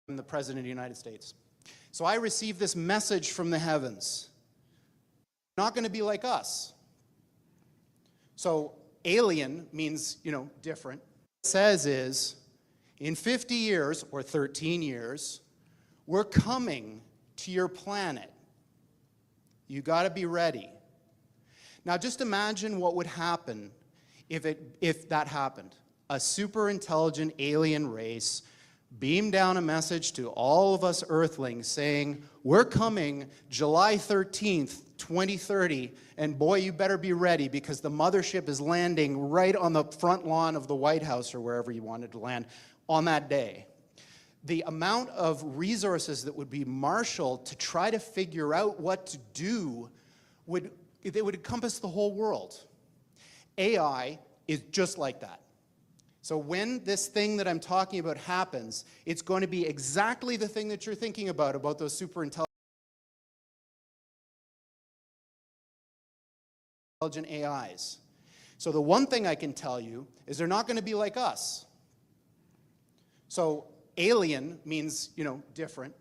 I'm the President of the United States. So I received this message from the heavens. Not going to be like us. So alien means, different. What it says is, in 50 years, or 13 years, we're coming to your planet. You got to be ready. Now just imagine what would happen if that happened. A super intelligent alien race beamed down a message to all of us Earthlings saying, we're coming July 13th, 2030, and boy, you better be ready because the mothership is landing right on the front lawn of the White House or wherever you wanted to land on that day. The amount of resources that would be marshaled to try to figure out what to do would encompass the whole world. AI is just like that. So when this thing that I'm talking about happens, it's going to be exactly the thing that you're thinking about those super intelligent AIs. So the one thing I can tell you is they're not going to be like us. So alien means, different.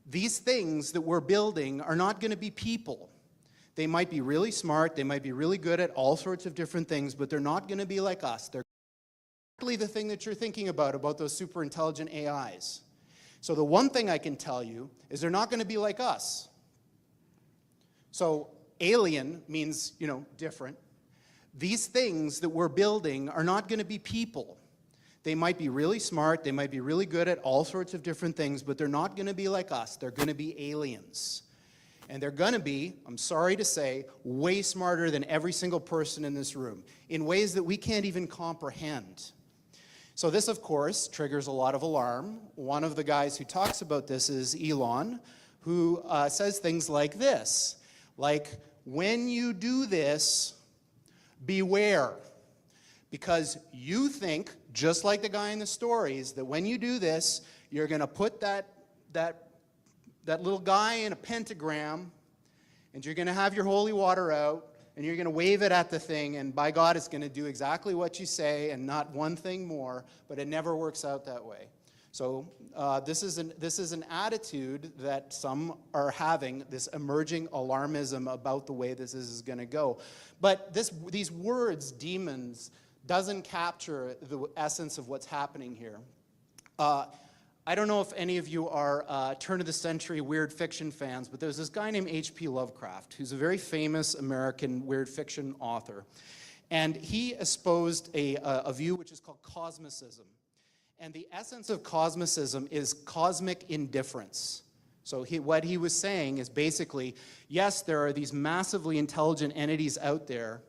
These things that we're building are not going to be people. They might be really smart, they might be really good at all sorts of different things, but they're not going to be like us. They're exactly the thing that you're thinking about those super intelligent AIs. So the one thing I can tell you is they're not going to be like us. So alien means, different. These things that we're building are not going to be people. They might be really smart, they might be really good at all sorts of different things, but they're not going to be like us. They're going to be aliens. And they're going to be, I'm sorry to say, way smarter than every single person in this room in ways that we can't even comprehend. So this, of course, triggers a lot of alarm. One of the guys who talks about this is Elon, who says things like this, like, when you do this, beware. Because you think, just like the guy in the stories, that when you do this, you're going to put that little guy in a pentagram, and you're going to have your holy water out, and you're going to wave it at the thing, and by God, it's going to do exactly what you say and not one thing more, but it never works out that way. So this is an attitude that some are having, this emerging alarmism about the way this is going to go. But these words, demons, doesn't capture the essence of what's happening here. I don't know if any of you are turn-of-the-century weird fiction fans, but there's this guy named H.P. Lovecraft, who's a very famous American weird fiction author. And he espoused a view which is called cosmicism. And the essence of cosmicism is cosmic indifference. So what he was saying is basically, yes, there are these massively intelligent entities out there,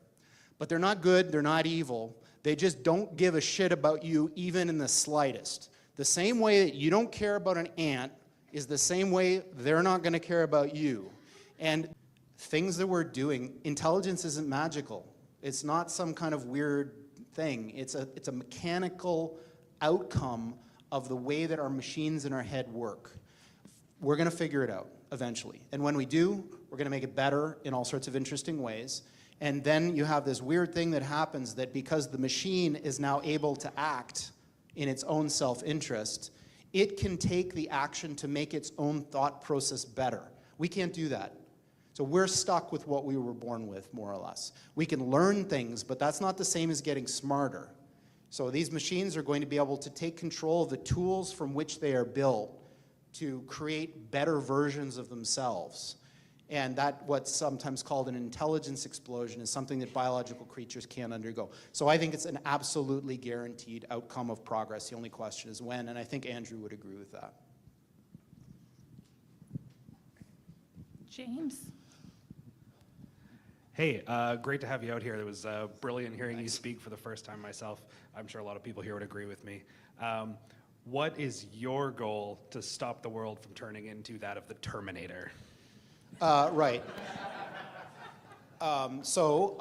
but they're not good, they're not evil. They just don't give a shit about you even in the slightest. The same way that you don't care about an ant is the same way they're not going to care about you. And things that we're doing, intelligence isn't magical. It's not some kind of weird thing. It's a mechanical outcome of the way that our machines in our head work. We're going to figure it out eventually. And when we do, we're going to make it better in all sorts of interesting ways. And then you have this weird thing that happens that because the machine is now able to act in its own self-interest, it can take the action to make its own thought process better. We can't do that. So we're stuck with what we were born with, more or less. We can learn things, but that's not the same as getting smarter. So these machines are going to be able to take control of the tools from which they are built to create better versions of themselves. And that, what's sometimes called an intelligence explosion, is something that biological creatures can't undergo. So I think it's an absolutely guaranteed outcome of progress. The only question is when, and I think Andrew would agree with that. James. Hey, great to have you out here. It was brilliant hearing you speak for the first time myself. I'm sure a lot of people here would agree with me. What is your goal to stop the world from turning into that of the Terminator? Right. So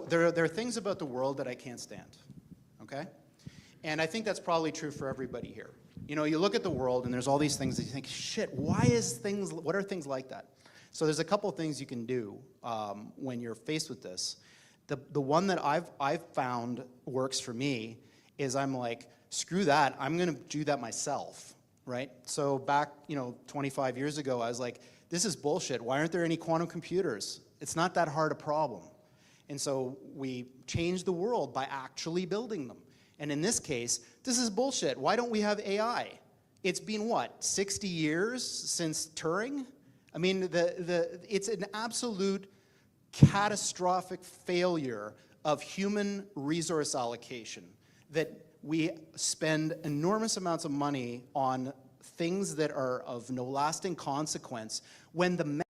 there are things about the world that I can't stand, okay? And I think that's probably true for everybody here. You look at the world and there's all these things that you think, shit, what are things like that? So there's a couple of things you can do when you're faced with this. The one that I've found works for me is I'm like, screw that, I'm going to do that myself, right? So back, 25 years ago, I was like, this is bullshit. Why aren't there any quantum computers? It's not that hard a problem. And so we changed the world by actually building them. And in this case, this is bullshit. Why don't we have AI? It's been, 60 years since Turing? I mean, it's an absolute catastrophic failure of human resource allocation that we spend enormous amounts of money on things that are of no lasting consequence when the